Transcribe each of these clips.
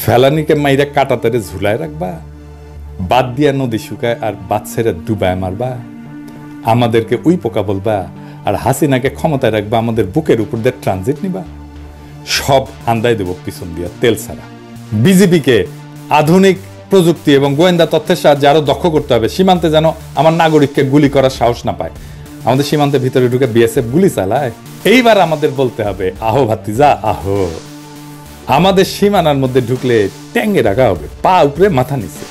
ফেলানিকে মাইরা কাটাতারে ঝুলায় রাখবা, বাদ দিয়া নদী শুকায় আর বাচ্চারা ডুবায় মারবা, আমাদেরকে উই পোকা বলবা, আর হাসিনাকে ক্ষমতায় রাখবা, আমাদের বুকের উপর দিয়ে ট্রানজিট নিবা, সব আন্দায় দেব পিছন দিয়া তেল ছাড়া। বিজেপিকে আধুনিক প্রযুক্তি এবং গোয়েন্দা তথ্যের সাহায্যে আরো দক্ষ করতে হবে, সীমান্তে যেন আমার নাগরিককে গুলি করার সাহস না পায়। আমাদের সীমান্তের ভিতরে ঢুকে বিএসএফ গুলি চালায়। এইবার আমাদের বলতে হবে, আহো ভাতিজা আহো, আমাদের সীমানার মধ্যে ঢুকলে ট্যাঙ্গে রাখা হবে, পা উপরে মাথা নিচে।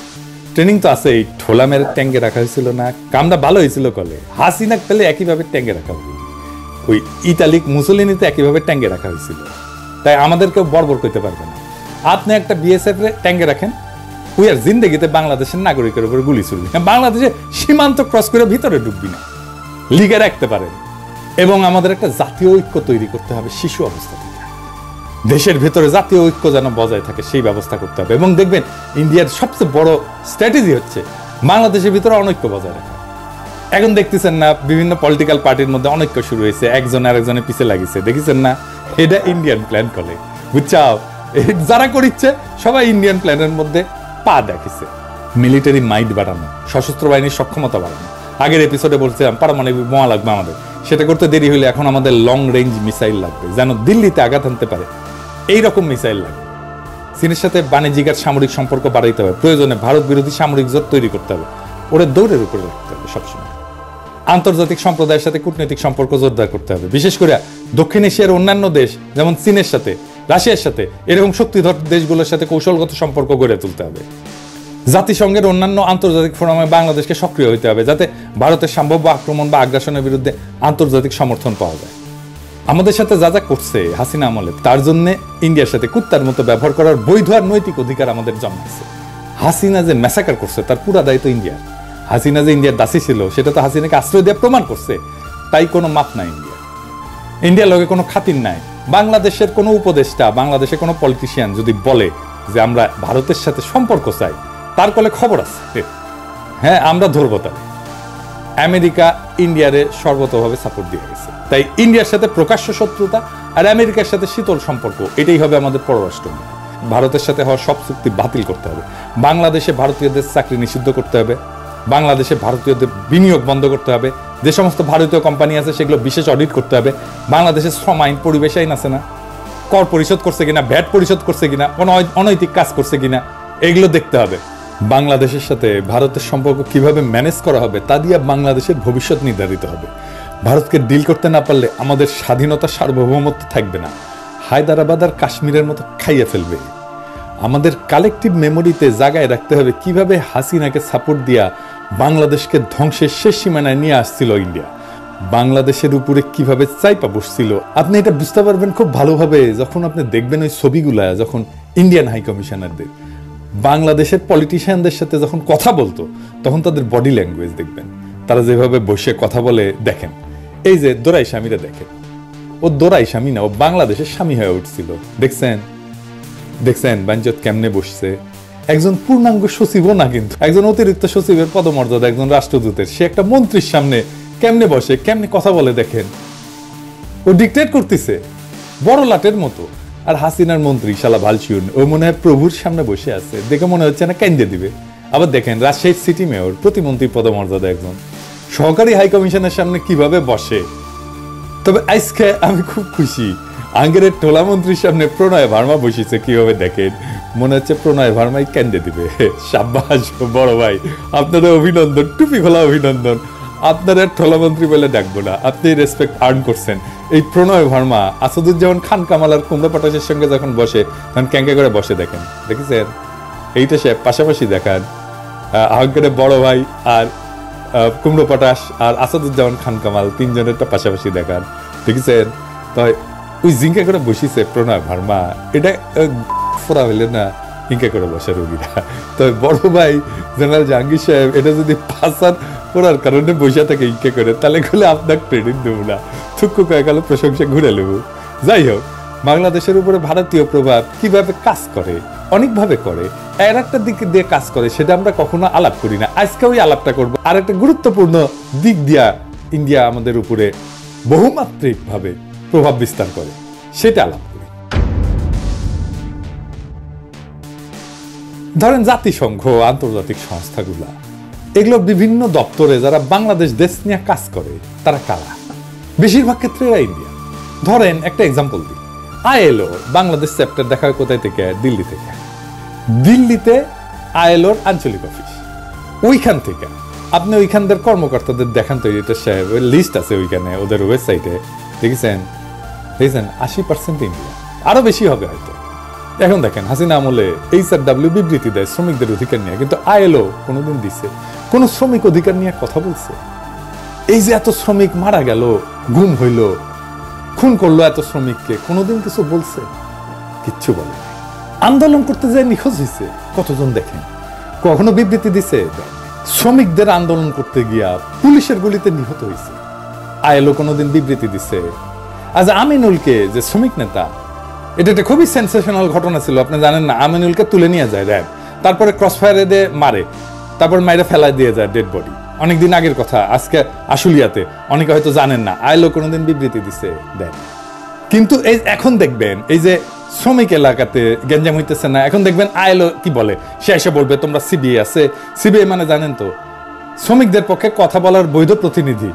ট্রেনিং তো আছে, ঠোলা মেরে ট্যাঙ্গে রাখা হয়েছিল না, কামটা ভালো হয়েছিল কলে। হাসিনা পেলে একইভাবে ট্যাঙ্গে রাখা হবে, ওই ইতালিক মুসলিনিতে একইভাবে ট্যাঙ্গে রাখা হয়েছিল। তাই আমাদেরকেও বর্বর করতে পারবে না। আপনি একটা বিএসএফ রে ট্যাঙ্গে রাখেন, ওই আর জিন্দেগিতে বাংলাদেশের নাগরিকের উপরে গুলি চলবি, বাংলাদেশে সীমান্ত ক্রস করে ভিতরে ঢুকবি না, লিগে রাখতে পারেন। এবং আমাদের একটা জাতীয় ঐক্য তৈরি করতে হবে শিশু অবস্থা থেকে, দেশের ভেতরে জাতীয় ঐক্য যেন বজায় থাকে সেই ব্যবস্থা করতে হবে। এবং দেখবেন ইন্ডিয়ার সবচেয়ে বড় স্ট্র্যাটেজি হচ্ছে বাংলাদেশের ভিতরে অনৈক্য বজায় রাখা। এখন দেখতেছেন না বিভিন্ন পলিটিক্যাল পার্টির মধ্যে অনৈক্য শুরু হয়েছে, একজন আরেকজনের পিছে লাগিছে, দেখেছেন না? এটা ইন্ডিয়ান প্ল্যান করে, বুঝছাও? যারা করিচ্ছে সবাই ইন্ডিয়ান প্ল্যানের মধ্যে পা দেখেছে। মিলিটারি মাইট বাড়ানো, সশস্ত্র বাহিনীর সক্ষমতা বাড়ানো। আগের এপিসোডে বলছিলাম পারমাণবিক বোমা লাগবে আমাদের, সেটা করতে দেরি হলে এখন আমাদের লং রেঞ্জ মিসাইল লাগবে, যেন দিল্লিতে আঘাত আনতে পারে এইরকম মিসাইল লাগবে। চীনের সাথে বাণিজ্যিক আর সামরিক সম্পর্ক বাড়াইতে হবে, প্রয়োজনে ভারত বিরোধী সামরিক জোট তৈরি করতে হবে, ওরা দৌড়ের উপরে রাখতে হবে সবসময়। আন্তর্জাতিক সম্প্রদায়ের সাথে কূটনৈতিক সম্পর্ক জোরদার করতে হবে, বিশেষ করে দক্ষিণ এশিয়ার অন্যান্য দেশ যেমন চীনের সাথে, রাশিয়ার সাথে, এরকম শক্তিধর দেশগুলোর সাথে কৌশলগত সম্পর্ক গড়ে তুলতে হবে। জাতিসংঘের অন্যান্য আন্তর্জাতিক ফোরামে বাংলাদেশকে সক্রিয় হতে হবে, যাতে ভারতের সম্ভাব্য আক্রমণ বা আগ্রাসনের বিরুদ্ধে আন্তর্জাতিক সমর্থন পাওয়া যায়। আমাদের সাথে যা যা করছে হাসিনা আমলে, তার জন্য ইন্ডিয়ার সাথে কুত্তার মতো ব্যবহার করার বৈধ আর নৈতিক অধিকার আমাদের জন্মাচ্ছে। হাসিনা যে ম্যাসাকার করছে তার পুরা দায়িত্ব ইন্ডিয়ার। হাসিনা যে ইন্ডিয়ার দাসী ছিল সেটা তো হাসিনাকে আশ্রয় দিয়ে প্রমাণ করছে, তাই কোনো মাপ নাই ইন্ডিয়া। ইন্ডিয়ার লগে কোনো খাতির নাই। বাংলাদেশের কোনো উপদেষ্টা, বাংলাদেশের কোনো পলিটিশিয়ান যদি বলে যে আমরা ভারতের সাথে সম্পর্ক চাই, তার কলে খবর আছে, হ্যাঁ আমরা ধরবো তার। আমেরিকা ইন্ডিয়ারে সর্বতভাবে সাপোর্ট দিয়ে গেছে, তাই ইন্ডিয়ার সাথে প্রকাশ্য শত্রুতা আর আমেরিকার সাথে শীতল সম্পর্ক, এটাই হবে আমাদের পররাষ্ট্র। ভারতের সাথে হওয়া সব চুক্তি বাতিল করতে হবে, বাংলাদেশে ভারতীয়দের চাকরি নিষিদ্ধ করতে হবে, বাংলাদেশে ভারতীয়দের বিনিয়োগ বন্ধ করতে হবে, যে সমস্ত ভারতীয় কোম্পানি আছে সেগুলো বিশেষ অডিট করতে হবে। বাংলাদেশের শ্রম আইন, পরিবেশ আইন আছে না, কর পরিশোধ করছে কিনা, ভ্যাট পরিশোধ করছে কিনা, কোনো অনৈতিক কাজ করছে কিনা, এগুলো দেখতে হবে। বাংলাদেশের সাথে ভারতের সম্পর্ক কিভাবে ম্যানেজ করা হবে তা দিয়ে বাংলাদেশের ভবিষ্যৎ নির্ধারিত হবে। ভারতকে ডিল করতে না পারলে আমাদের স্বাধীনতা, সার্বভৌমত্ব থাকবে না, হায়দ্রাবাদ আর কাশ্মীরের মতো খাইয়ে ফেলবে। আমাদের কালেকটিভ মেমোরিতে জায়গায় রাখতে হবে কিভাবে হাসিনাকে সাপোর্ট দিয়া বাংলাদেশকে ধ্বংসের শেষ সীমানায় নিয়ে আসছিল ইন্ডিয়া, বাংলাদেশের উপরে কিভাবে চাইপা বসছিল। আপনি এটা বুঝতে পারবেন খুব ভালোভাবে যখন আপনি দেখবেন ওই ছবিগুলা, যখন ইন্ডিয়ান হাই কমিশনারদের বাংলাদেশের পলিটিশিয়ানদের সাথে যখন কথা বলতো, তখন তাদের বডি ল্যাঙ্গুয়েজ দেখবেন, তারা যেভাবে বসে কথা বলে। দেখেন এই যে দোরাই স্বামীরা, দেখেন ও দোরাই স্বামী না, ও বাংলাদেশের স্বামী হয়ে উঠছিল। দেখছেন দেখছেন বাঞ্চত কেমনে বসছে, একজন পূর্ণাঙ্গ সচিবও না, কিন্তু একজন অতিরিক্ত সচিবের পদমর্যাদা, একজন রাষ্ট্রদূতের, সে একটা মন্ত্রীর সামনে কেমনে বসে, কেমনে কথা বলে। দেখেন ও ডিক্টেট করতেছে বড় লাটের মতো। আর হাসিনার মন্ত্রী শালা ভালচিউন, ও মনে হয় প্রভুর সামনে বসে আছে, দেখে মনে হচ্ছে না কেন্দ্রে দিবে। আবার দেখেন রাজশাহীর সিটি মেয়র, প্রতিমন্ত্রী পদমর্যাদা একজন, সহকারী হাই কমিশনের সামনে কিভাবে বসে। তবে আজকে আমি খুব খুশি, আঙ্গেরের টোলা মন্ত্রীর সামনে প্রণয় ভার্মা বসেছে, কিভাবে দেখেন মনে হচ্ছে প্রণয় ভার্মাই কেন্দ্রে দিবে। সাব্বাস বড় ভাই, আপনাদের অভিনন্দন, টুপি খোলা অভিনন্দন। আপনারা ঠোলা মন্ত্রী বলে ডাকবো না, আপনি রেসপেক্ট আর্ন করছেন। এই প্রণয় ভার্মা আসাদুজ্জামান খান কামাল আর কুমড়া পটাশের সঙ্গে যখন বসে, তখন ক্যাঙ্কা করে বসে, দেখেন দেখেছেন? এইটা সে পাশাপাশি দেখান, আহ্বানের বড় ভাই আর কুমড়ো পটাশ আর আসাদুজ্জামান খান কামাল তিনজনেরটা পাশাপাশি দেখান, দেখেছেন? তাই ওই জিঙ্কা করে বসিছে প্রণয় ভার্মা, এটা ফোরা হইলে না হিংকা করে বসে রোগীরা। তবে বড় ভাই জেনারেল জাহাঙ্গীর সাহেব এটা যদি পাসার করার কারণে বসে থাকে হিংকা করে, তাহলে গেলে আপনার ক্রেডিট দেবো না, থুক্কু কয়ে গেল প্রশংসা ঘুরে নেব। যাই হোক, বাংলাদেশের উপরে ভারতীয় প্রভাব কিভাবে কাজ করে, অনেকভাবে করে, এর একটা দিক দিয়ে কাজ করে, সেটা আমরা কখনো আলাপ করি না। আজকে ওই আলাপটা করবো। আর একটা গুরুত্বপূর্ণ দিক দিয়া ইন্ডিয়া আমাদের উপরে বহুমাত্রিক ভাবে প্রভাব বিস্তার করে, সেটা আলাপ করি। ধরেন জাতিসংঘ, আন্তর্জাতিক সংস্থাগুলা, এগুলো বিভিন্ন দপ্তরে যারা বাংলাদেশ দেশ নিয়ে কাজ করে তারা কারা? বেশিরভাগ ক্ষেত্রে এরা ইন্ডিয়া। ধরেন একটা এক্সাম্পল দিই, আইএলও বাংলাদেশ চ্যাপ্টার দেখা হয় কোথায় থেকে? দিল্লি থেকে। দিল্লিতে আইএলওর আঞ্চলিক অফিস, ওইখান থেকে আপনি ওইখানদের কর্মকর্তাদের দেখান তো, এটা সাহেব লিস্ট আছে ওইখানে ওদের ওয়েবসাইটে, দেখেছেন 80% ইন্ডিয়া, আরো বেশি হবে হয়তো। এখন দেখেন হাসিনা আমলে HRW বিবৃতি দেয় শ্রমিকদের অধিকার নিয়ে, কিন্তু আইএলও কোনোদিন দিছে কোন শ্রমিক অধিকার নিয়ে কথা বলছে? এই যে এত শ্রমিক মারা গেল, গুম হইল, খুন করলো এত শ্রমিককে, কোনোদিন কিছু বলছে? কিচ্ছু বলে। আন্দোলন করতে যায় নিখোঁজ হয়েছে কতজন দেখেন? কখনো বিবৃতি দিছে? শ্রমিকদের আন্দোলন করতে গিয়া পুলিশের গুলিতে নিহত হয়েছে, আইএলও কোনোদিন বিবৃতি দিছে? আজ আমিনুলকে, যে শ্রমিক নেতা, এটা একটা খুবই সেন্সেশনাল ঘটনা ছিল, আপনি জানেন না? আমিনুলকে তুলে নিয়ে যায় র্যাব, তারপরে ক্রস ফায়ারে দিয়ে মারে, তারপর মাইরে ফেলায় দিয়ে যায় ডেড বডি। অনেকদিন আগের কথা, আজকে আশুলিয়াতে, অনেকে হয়তো জানেন না। আইএলও কোনোদিন বিবৃতি দিছে? দেন। কিন্তু এই এখন দেখবেন এই যে শ্রমিক এলাকাতে গ্যাঞ্জাম হইতেছে না, এখন দেখবেন আইএলও কি বলে, সে এসে বলবে তোমরা সিবিআই আছে। সিবিআই মানে জানেন তো, শ্রমিকদের পক্ষে কথা বলার বৈধ প্রতিনিধি।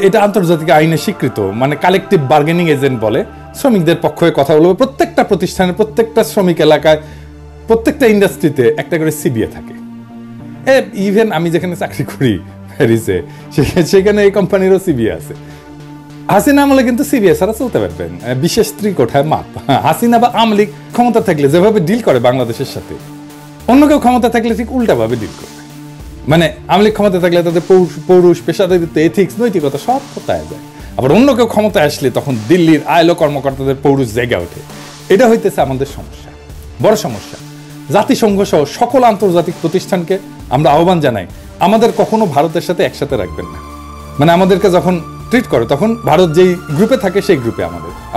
এটা আন্তর্জাতিক আইনে স্বীকৃত, মানে কালেকটিভ বার্গেনিং এজেন্ট বলে। শ্রমিকদের পক্ষে কথা বলবে। প্রত্যেকটা প্রতিষ্ঠানে, প্রত্যেকটা শ্রমিক এলাকায়, প্রত্যেকটা ইন্ডাস্ট্রিতে একটা করে সিবিআই থাকে। ইভেন আমি যেখানে চাকরি করি প্যারিসে, সেখানে এই কোম্পানিরও সিবিআই আছে। হাসিনা আমলে কিন্তু সিবিআই ছাড়া চলতে পারবেন, বিশেষ ত্রিকোঠায় মাপ। হাসিনা বা আওয়ামী লীগ ক্ষমতা থাকলে যেভাবে ডিল করে বাংলাদেশের সাথে, অন্য কেউ ক্ষমতা থাকলে ঠিক উল্টাভাবে ডিল করবে। মানে আওয়ামী লীগ ক্ষমতা থাকলে তাদের পৌরুষ, পেশাদারিত্ব, এথিক্স, নৈতিকতা সব কোথায় যায়। আবার অন্য কেউ ক্ষমতায় আসলে তখন দিল্লির আইএলও কর্মকর্তাদের পৌরুষ জায়গা ওঠে। এটা হইতেছে আমাদের সমস্যা, বড় সমস্যা। জাতিসংঘ সহ সকল আন্তর্জাতিক প্রতিষ্ঠানকে আমরা আহ্বান জানাই, আমাদের কখনো ভারতের সাথে একসাথে রাখবেন না। মানে আমাদেরকে যখন ট্রিট করে তখন ভারত যেই গ্রুপে থাকে সেই গ্রুপে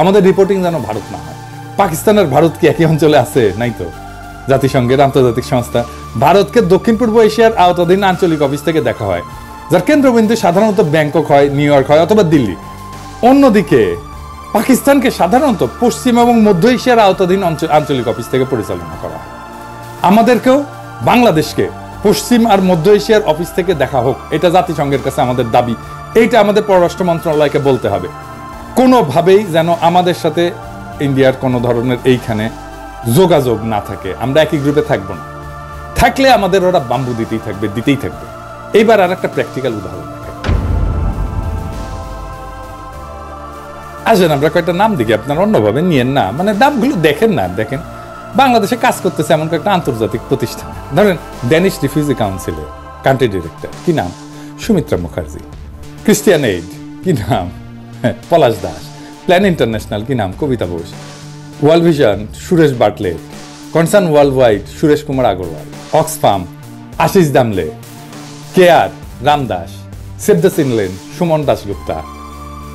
আমাদের রিপোর্টিং যেন ভারত না হয়। পাকিস্তানের ভারত কি একই অঞ্চলে আছে? নাই তো। জাতিসংঘের আন্তর্জাতিক সংস্থা ভারতকে দক্ষিণ পূর্ব এশিয়ার আওতাধীন আঞ্চলিক অফিস থেকে দেখা হয়, যার কেন্দ্রবিন্দু সাধারণত ব্যাংকক হয়, নিউ ইয়র্ক হয় অথবা দিল্লি। অন্যদিকে পাকিস্তানকে সাধারণত পশ্চিম এবং মধ্য এশিয়ার আওতাধীন আঞ্চলিক অফিস থেকে পরিচালনা করা হয়। আমাদেরকেও বাংলাদেশকে পশ্চিম আর মধ্য এশিয়ার অফিস থেকে দেখা হোক, এটা জাতিসংঘের কাছে আমাদের দাবি। এইটা আমাদের পররাষ্ট্র মন্ত্রণালয়কে বলতে হবে। কোনোভাবেই যেন আমাদের সাথে ইন্ডিয়ার কোনো ধরনের এইখানে যোগাযোগ না থাকে। আমরা একই গ্রুপে থাকবো না, থাকলে আমাদের ওরা বাম্বু দিতেই থাকবে। এইবার আর একটা প্র্যাকটিক্যাল উদাহরণ আসেন, আমরা কয়েকটা নাম দেখি, আপনারা অন্যভাবে নিয়েন না, মানে নামগুলো দেখেন না। দেখেন বাংলাদেশে কাজ করতেছে এমন কয়েকটা আন্তর্জাতিক প্রতিষ্ঠান। ধরেন ড্যানিশ রিফিউজি কাউন্সিলের কান্ট্রি ডিরেক্টর, কি নাম? সুমিত্রা মুখার্জি। ক্রিস্টিয়ান এইড, কি নাম? পলাশ দাস। প্ল্যান ইন্টারন্যাশনাল, কি নাম? কবিতা বোস। ওয়ার্ল্ড ভিশন, সুরেশ বাটলেট। Concern worldwide, Suresh Kumar Agarwal. Oxfam, Ashish Damle. CARE, Ramdas. Save the children, Suman Dasgupta.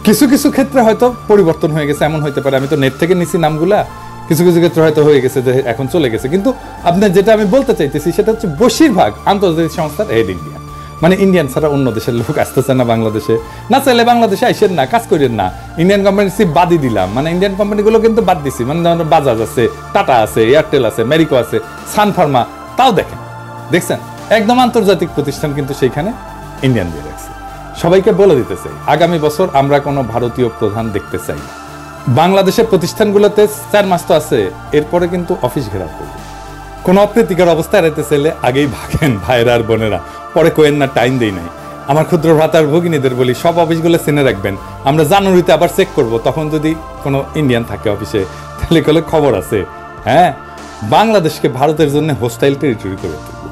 কিছু কিছু ক্ষেত্রে হয়তো পরিবর্তন হয়ে গেছে, এমন হইতে পারে, আমি তো নেট থেকে নিছি নামগুলা, কিছু কিছু ক্ষেত্রে হয়তো হয়ে গেছে যে এখন চলে গেছে। কিন্তু আপনার যেটা আমি বলতে চাইতেছি সেটা হচ্ছে বেশিরভাগ আন্তর্জাতিক সংস্থার হেড ইন্ডিয়ান। মানে ইন্ডিয়ান ছাড়া অন্য দেশের লোক আসতেছে না বাংলাদেশে। না চাইলে বাংলাদেশে আইসেন না, কাজ করেন না। ইন্ডিয়ান কোম্পানি সিপ বাদই দিলাম, মানে ইন্ডিয়ান কোম্পানিগুলো কিন্তু বাদ দিছি। মানে যেমন বাজাজ আছে, টাটা আছে, এয়ারটেল আছে, মেরিকো আছে, সান ফার্মা, তাও দেখছেন একদম আন্তর্জাতিক প্রতিষ্ঠান কিন্তু সেইখানে ইন্ডিয়ান দিয়ে রাখছে। সবাইকে বলে দিতে চাই, আগামী বছর আমরা কোনো ভারতীয় প্রধান দেখতে চাই। বাংলাদেশের প্রতিষ্ঠানগুলোতে 4 মাস তো আছে, এরপরে কিন্তু অফিস ঘেরাও করবে। কোনো অপ্রীতিকর অবস্থা এড়াইতে চাইলে আগেই ভাগেন ভাইরা আর বোনেরা, পরে কোয়েন না, টাইম দেই নাই। আমার ক্ষুদ্র ভ্রাতার ভগিনীদের বলি, সব অফিসগুলো চিনে রাখবেন। আমরা জানুয়ারিতে আবার চেক করব, তখন যদি কোনো ইন্ডিয়ান থাকে অফিসে তাহলে কলে খবর আছে। হ্যাঁ, বাংলাদেশকে ভারতের জন্য হোস্টাইল টেরিটরি করে তুলব।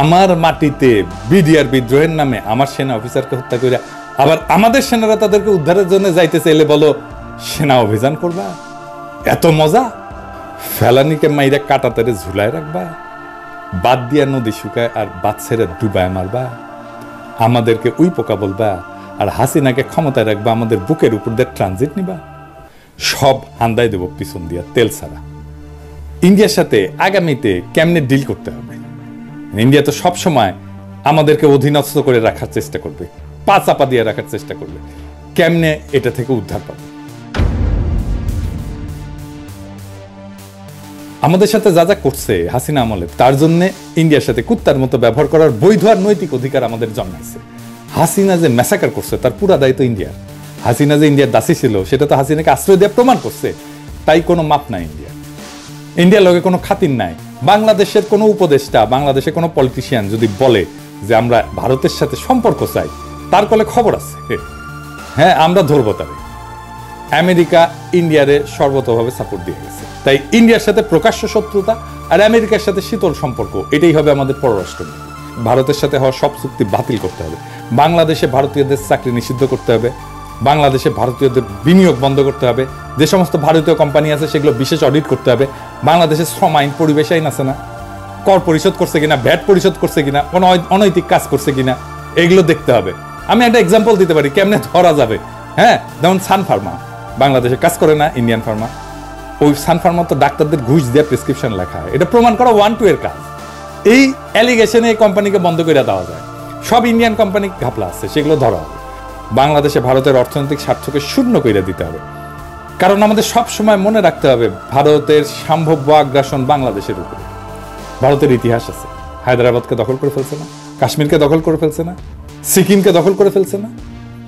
আমার মাটিতে বিডিআর বিদ্রোহের নামে আমার সেনা অফিসারকে হত্যা করে আবার আমাদের সেনারা তাদেরকে উদ্ধারের জন্য যাইতে চাইলে বলো সেনা অভিযান করবা? এত মজা? ফেলানিকে মাইরা কাটাতারে ঝুলায় রাখবা? বাদ দিয়া নদী শুকায় আর বাদ ছেড়ে ডুবায় মারবা? আমাদেরকে উই পোকা বলবা আর হাসিনাকে ক্ষমতায় রাখবা? আমাদের বুকের উপর দিয়ে ট্রানজিট নিবা? সব হান্দাই দেব পিছন দিয়া, তেল ছাড়া। ইন্ডিয়ার সাথে আগামীতে কেমনে ডিল করতে হবে? ইন্ডিয়া তো সবসময় আমাদেরকে অধীনস্থ করে রাখার চেষ্টা করবে, পা চাপা দিয়ে রাখার চেষ্টা করবে। কেমনে এটা থেকে উদ্ধার পাবে? আমাদের সাথে যা যা করছে হাসিনা আমলে, তার জন্য ইন্ডিয়ার সাথে কুত্তার মতো ব্যবহার করার বৈধ আর নৈতিক অধিকার আমাদের জন্মাইছে। হাসিনা যে ম্যাসাকার করছে তার পুরা দায়িত্ব ইন্ডিয়ার। হাসিনা যে ইন্ডিয়ার দাসী ছিল সেটা তো হাসিনাকে আশ্রয় দিয়ে প্রমাণ করছে, তাই কোনো মাপ নাই ইন্ডিয়ার লগে কোনো খাতির নাই। বাংলাদেশের কোনো উপদেষ্টা, বাংলাদেশের কোনো পলিটিশিয়ান যদি বলে যে আমরা ভারতের সাথে সম্পর্ক চাই, তার কলে খবর আছে, হ্যাঁ আমরা ধরবো তারে। আমেরিকা ইন্ডিয়ারে সর্বতভাবে সাপোর্ট দিয়ে গেছে, তাই ইন্ডিয়ার সাথে প্রকাশ্য শত্রুতা আর আমেরিকার সাথে শীতল সম্পর্ক, এটাই হবে আমাদের পররাষ্ট্র নীতি। ভারতের সাথে হওয়া সব চুক্তি বাতিল করতে হবে, বাংলাদেশে ভারতীয়দের চাকরি নিষিদ্ধ করতে হবে, বাংলাদেশে ভারতীয়দের বিনিয়োগ বন্ধ করতে হবে, যে সমস্ত ভারতীয় কোম্পানি আছে সেগুলো বিশেষ অডিট করতে হবে, বাংলাদেশের শ্রম আইন, পরিবেশ আইন আছে না, কর পরিশোধ করছে কিনা, ভ্যাট পরিশোধ করছে কিনা, কোনো অনৈতিক কাজ করছে কিনা, এগুলো দেখতে হবে। আমি একটা এক্সাম্পল দিতে পারি কেমনে ধরা যাবে। হ্যাঁ, যেমন সান ফার্মা বাংলাদেশে কাজ করে না, ইন্ডিয়ান ফার্মা। ওই সান ফার্মা তো ডাক্তারদের ঘুষ দিয়ে প্রেসক্রিপশন লেখা হয়, এটা প্রমাণ করা 1-2 এর কাজ। এই অ্যালিগেশনে এই কোম্পানিকে বন্ধ করে দেওয়া যায়। সব ইন্ডিয়ান কোম্পানি ঘাপলা আছে, সেগুলো ধরা হবে। বাংলাদেশে ভারতের অর্থনৈতিক স্বার্থকে শূন্য করে দিতে হবে, কারণ আমাদের সব সময় মনে রাখতে হবে ভারতের সম্ভাব্য আগ্রাসন বাংলাদেশের উপরে। ভারতের ইতিহাস আছে, হায়দ্রাবাদকে দখল করে ফেলছে না, কাশ্মীরকে দখল করে ফেলছে না, সিকিমকে দখল করে ফেলছে না,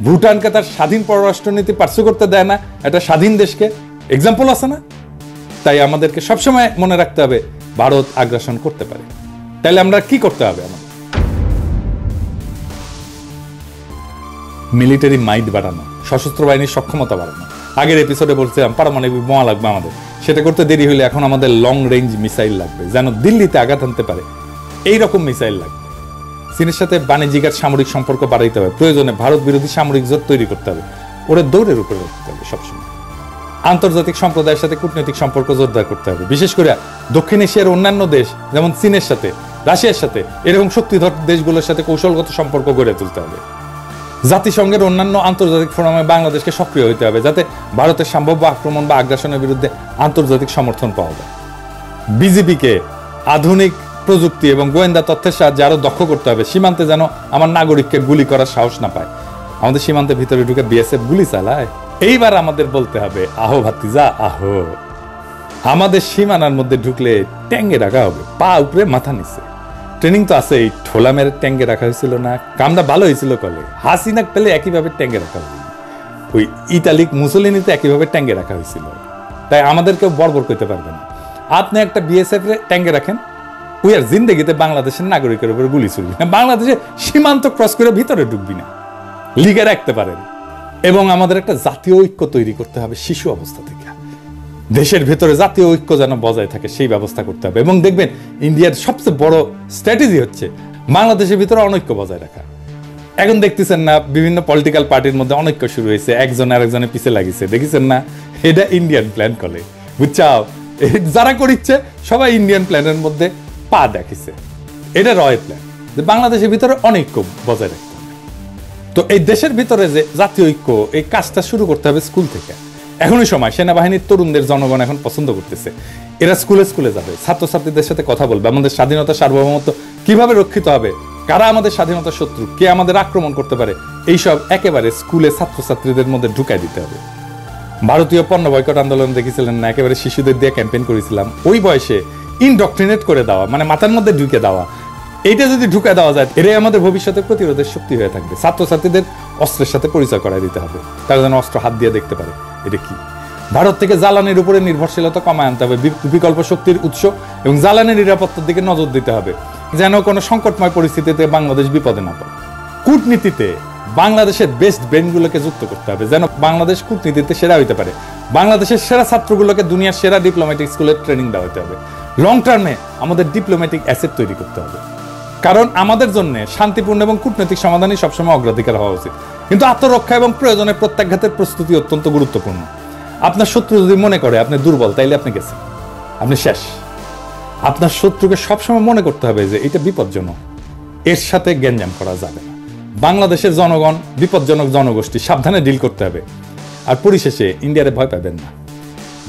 ভুটানকে তার স্বাধীন পররাষ্ট্রনীতি পার্সু করতে দেয় না, একটা স্বাধীন দেশকে, এক্সাম্পল আছে না। তাই আমাদেরকে সবসময় মনে রাখতে হবে ভারত আগ্রাসন করতে পারে। তাহলে আমরা কি করতে হবে? আমাদের মিলিটারি মাইট বাড়ানো, সশস্ত্র বাহিনীর সক্ষমতা বাড়ানো। আগের এপিসোডে বলছিলাম পারমাণবিক বোমা লাগবে আমাদের, সেটা করতে দেরি হলে এখন আমাদের লং রেঞ্জ মিসাইল লাগবে, যেন দিল্লিতে আঘাত আনতে পারে এইরকম মিসাইল লাগবে। চীনের সাথে বাণিজ্যিক আর সামরিক সম্পর্ক বাড়াইতে হবে, প্রয়োজনে ভারত বিরোধী সামরিক জোট তৈরি করতে হবে, ওরা দৌড়ের উপরে রাখতে হবে সবসময়। আন্তর্জাতিক সম্প্রদায়ের সাথে কূটনৈতিক সম্পর্ক জোরদার করতে হবে, বিশেষ করে দক্ষিণ এশিয়ার অন্যান্য দেশ যেমন চীনের সাথে, রাশিয়ার সাথে, এরকম শক্তিধর দেশগুলোর সাথে কৌশলগত সম্পর্ক গড়ে তুলতে হবে। জাতিসংঘের অন্যান্য আন্তর্জাতিক ফোরামে বাংলাদেশকে সক্রিয় হতে হবে, যাতে ভারতের সম্ভাব্য আক্রমণ বা আগ্রাসনের বিরুদ্ধে আন্তর্জাতিক সমর্থন পাওয়া যায়। বিজেপিকে আধুনিক প্রযুক্তি এবং গোয়েন্দা তথ্যের সাহায্যে আরো দক্ষ করতে হবে, সীমান্তে যেন আমার নাগরিককে গুলি করার সাহস না পায়। আমাদের সীমান্তের ভিতরে ঢুকে বিএসএফ গুলি চালায়। এইবার আমাদের বলতে হবে আহো ভাতিজা আহো, আমাদের সীমানার মধ্যে ঢুকলে ট্যাঙ্গে রাখা হবে, পা উপরে মাথা নিচে। ট্রেনিং তো আছে, এই ঠোলা মেরে ট্যাঙ্গে রাখা হয়েছিল না, কামটা ভালো হয়েছিল কলে। হাসিনা পেলে একইভাবে ট্যাঙ্গে রাখা হয়েছিল, ওই ইতালিক মুসলিনিতে একইভাবে ট্যাঙ্গে রাখা হয়েছিল। তাই আমাদেরকেও বর্বর করতে পারবে না। আপনি একটা বিএসএফ ট্যাঙ্গে রাখেন, ওই আর জিন্দেগিতে বাংলাদেশের নাগরিকের উপরে গুলি চলবি না, বাংলাদেশে সীমান্ত ক্রস করে ভিতরে ঢুকবি না, লিগে রাখতে পারেন। এবং আমাদের একটা জাতীয় ঐক্য তৈরি করতে হবে শিশু অবস্থা থেকে, দেশের ভেতরে জাতীয় ঐক্য যেন বজায় থাকে সেই ব্যবস্থা করতে হবে। এবং দেখবেন ইন্ডিয়ার সবচেয়ে বড় স্ট্র্যাটেজি হচ্ছে বাংলাদেশের ভিতরে অনৈক্য বজায় রাখা। এখন দেখতেছেন না বিভিন্ন পলিটিক্যাল পার্টির মধ্যে অনৈক্য শুরু হয়েছে, একজন আরেকজনের পিছে লাগিছে, দেখেছেন না? এটা ইন্ডিয়ান প্ল্যান করে, বুঝছাও? যারা করিচ্ছে সবাই ইন্ডিয়ান প্ল্যানের মধ্যে পা দেখিছে। এটা রয় প্ল্যান, যে বাংলাদেশের ভিতরে অনৈক্য বজায় রাখতে হবে। তো এই দেশের ভিতরে যে জাতীয় ঐক্য, এই কাজটা শুরু করতে হবে স্কুল থেকে। এখনই সময়, সেনাবাহিনীর তরুণদের জনগণ এখন পছন্দ করতেছে, এরা স্কুলে স্কুলে যাবে, ছাত্রছাত্রীদের সাথে কথা বলবে, আমাদের স্বাধীনতা সার্বভৌমত্ব কিভাবে রক্ষিত হবে, কারা আমাদের স্বাধীনতার শত্রু, কে আমাদের আক্রমণ করতে পারে, এইসব একেবারে স্কুলে ছাত্রছাত্রীদের মধ্যে ঢুকাই দিতে হবে। ভারতীয় পণ্য বয়কট আন্দোলন দেখেছিলেন না, একেবারে শিশুদের দিয়ে ক্যাম্পেইন করেছিলাম। ওই বয়সে ইনডক্ট্রিনেট করে দেওয়া, মানে মাথার মধ্যে ঢুকে দেওয়া, এইটা যদি ঢুকে দেওয়া যায়, এটাই আমাদের ভবিষ্যতে প্রতিরোধের শক্তি হয়ে থাকবে। ছাত্রছাত্রীদের অস্ত্রের সাথে পরিচয় করাই দিতে হবে, তারা যেন অস্ত্র হাত দিয়ে দেখতে পারে এটা কি। ভারত থেকে জ্বালানির উপরে নির্ভরশীলতা কমায় আনতে হবে, বিকল্প শক্তির উৎস এবং জ্বালানির নিরাপত্তার দিকে নজর দিতে হবে, যেন কোনো সংকটময় পরিস্থিতিতে বাংলাদেশ বিপদে না পড়ে। কূটনীতিতে বাংলাদেশের বেস্ট ব্রেনগুলোকে যুক্ত করতে হবে, যেন বাংলাদেশ কূটনীতিতে সেরা হইতে পারে। বাংলাদেশের সেরা ছাত্রগুলোকে দুনিয়ার সেরা ডিপ্লোম্যাটিক স্কুলের ট্রেনিং দেওয়া হতে হবে। লং টার্মে আমাদের ডিপ্লোম্যাটিক অ্যাসেট তৈরি করতে হবে, কারণ আমাদের জন্য শান্তিপূর্ণ এবং কূটনৈতিক সমাধানই সবসময় অগ্রাধিকার হওয়া উচিত। কিন্তু আত্মরক্ষা এবং প্রয়োজনে প্রত্যাঘাতের প্রস্তুতি অত্যন্ত গুরুত্বপূর্ণ। আপনার শত্রু যদি মনে করে আপনি দুর্বল, তাইলে আপনি গেছেন, আপনি শেষ। আপনার শত্রুকে সবসময় মনে করতে হবে যে এটা বিপজ্জনক, এর সাথে গ্যাঞ্জাম করা যাবে না। বাংলাদেশের জনগণ বিপজ্জনক জনগোষ্ঠী, সাবধানে ডিল করতে হবে। আর পরিশেষে ইন্ডিয়ারে ভয় পাবেন না,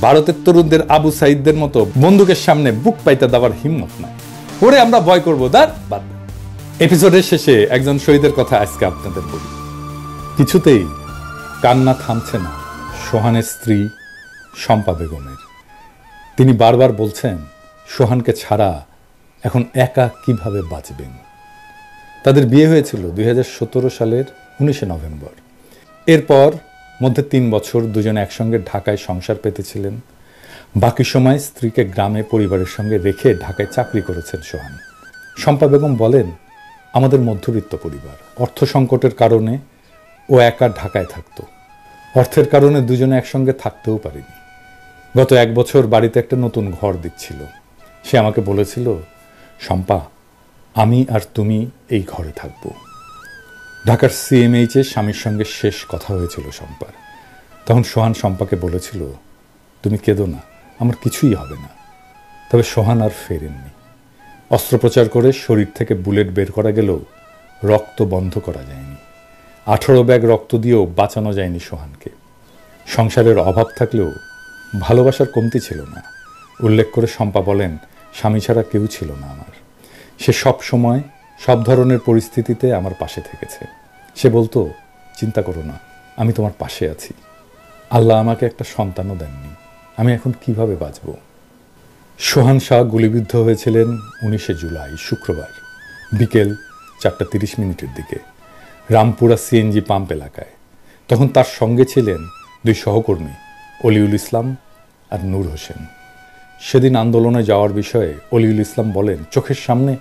ভারতের তরুণদের আবু সাইদদের মতো বন্দুকের সামনে বুক পাইতে দেওয়ার হিম্মত নাই। পরে আমরা ভয় করবো, তার বাদ। এপিসোডের শেষে একজন শহীদের কথা আজকে আপনাদের বলি। কিছুতেই কান্না থামছে না সোহানের স্ত্রী শম্পা বেগমের। তিনি বারবার বলছেন সোহানকে ছাড়া এখন একা কিভাবে বাঁচবেন। তাদের বিয়ে হয়েছিল 2017 সালের 19 নভেম্বর। এরপর মধ্যে 3 বছর দুজনে একসঙ্গে ঢাকায় সংসার পেতেছিলেন। বাকি সময় স্ত্রীকে গ্রামে পরিবারের সঙ্গে রেখে ঢাকায় চাকরি করেছেন সোহান। শম্পা বেগম বলেন, আমাদের মধ্যবিত্ত পরিবার, অর্থ সংকটের কারণে ও একা ঢাকায় থাকতো। অর্থের কারণে দুজনে একসঙ্গে থাকতেও পারিনি। গত 1 বছর বাড়িতে একটা নতুন ঘর দিচ্ছিল। সে আমাকে বলেছিল, শম্পা, আমি আর তুমি এই ঘরে থাকব। ঢাকার CMH-এ স্বামীর সঙ্গে শেষ কথা হয়েছিল শম্পার। তখন সোহান শম্পাকে বলেছিল, তুমি কেঁদো না, আমার কিছুই হবে না। তবে সোহান আর ফেরেননি। অস্ত্রোপচার করে শরীর থেকে বুলেট বের করা গেলেও রক্ত বন্ধ করা যায়নি। 18 ব্যাগ রক্ত দিয়েও বাঁচানো যায়নি সোহানকে। সংসারের অভাব থাকলেও ভালোবাসার কমতি ছিল না। উল্লেখ করে শম্পা বলেন, স্বামী ছাড়া কেউ ছিল না আমার। সে সব সময় সব ধরনের পরিস্থিতিতে আমার পাশে থেকেছে। সে বলতো, চিন্তা করো না, আমি তোমার পাশে আছি। আল্লাহ আমাকে একটা সন্তানও দেননি, আমি এখন কিভাবে বাঁচব। সোহান শাহ গুলিবিদ্ধ হয়েছিলেন 19 জুলাই শুক্রবার বিকেল 4:30 দিকে রামপুরা CNG পাম্প এলাকায়। তখন তার সঙ্গে ছিলেন 2 সহকর্মী, অলিউল ইসলাম আর নূর হোসেন। সেদিন আন্দোলনে যাওয়ার বিষয়ে অলিউল ইসলাম বলেন, চোখের সামনে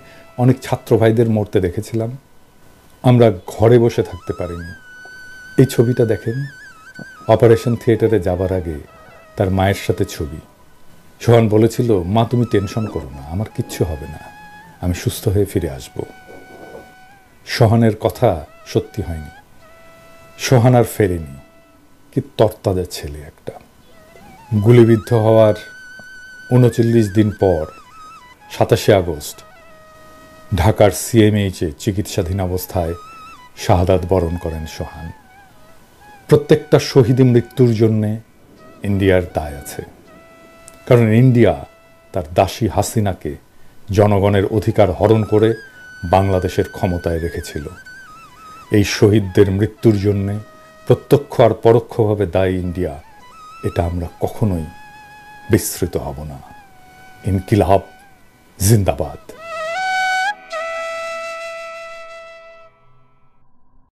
অনেক ছাত্র ভাইদের মরতে দেখেছিলাম, আমরা ঘরে বসে থাকতে পারিনি। এই ছবিটা দেখেন, অপারেশন থিয়েটারে যাবার আগে তার মায়ের সাথে ছবি। সোহান বলেছিল, মা তুমি টেনশন করো না, আমার কিচ্ছু হবে না, আমি সুস্থ হয়ে ফিরে আসব। সোহানের কথা সত্যি হয়নি। সোহান আর ফেরেনি। কি তরতাজা ছেলে একটা। গুলিবিদ্ধ হওয়ার 39 দিন পর 27 আগস্ট ঢাকার CMH-এ চিকিৎসাধীন অবস্থায় শাহাদাত বরণ করেন সোহান। প্রত্যেকটা শহীদ মৃত্যুর জন্যে ইন্ডিয়ার দায় আছে। কারণ ইন্ডিয়া তার দাসী হাসিনাকে জনগণের অধিকার হরণ করে বাংলাদেশের ক্ষমতায় রেখেছিল। এই শহীদদের মৃত্যুর জন্যে প্রত্যক্ষ আর পরোক্ষভাবে দায়ী ইন্ডিয়া। এটা আমরা কখনোই বিস্মৃত হব না। ইনকিলাব জিন্দাবাদ।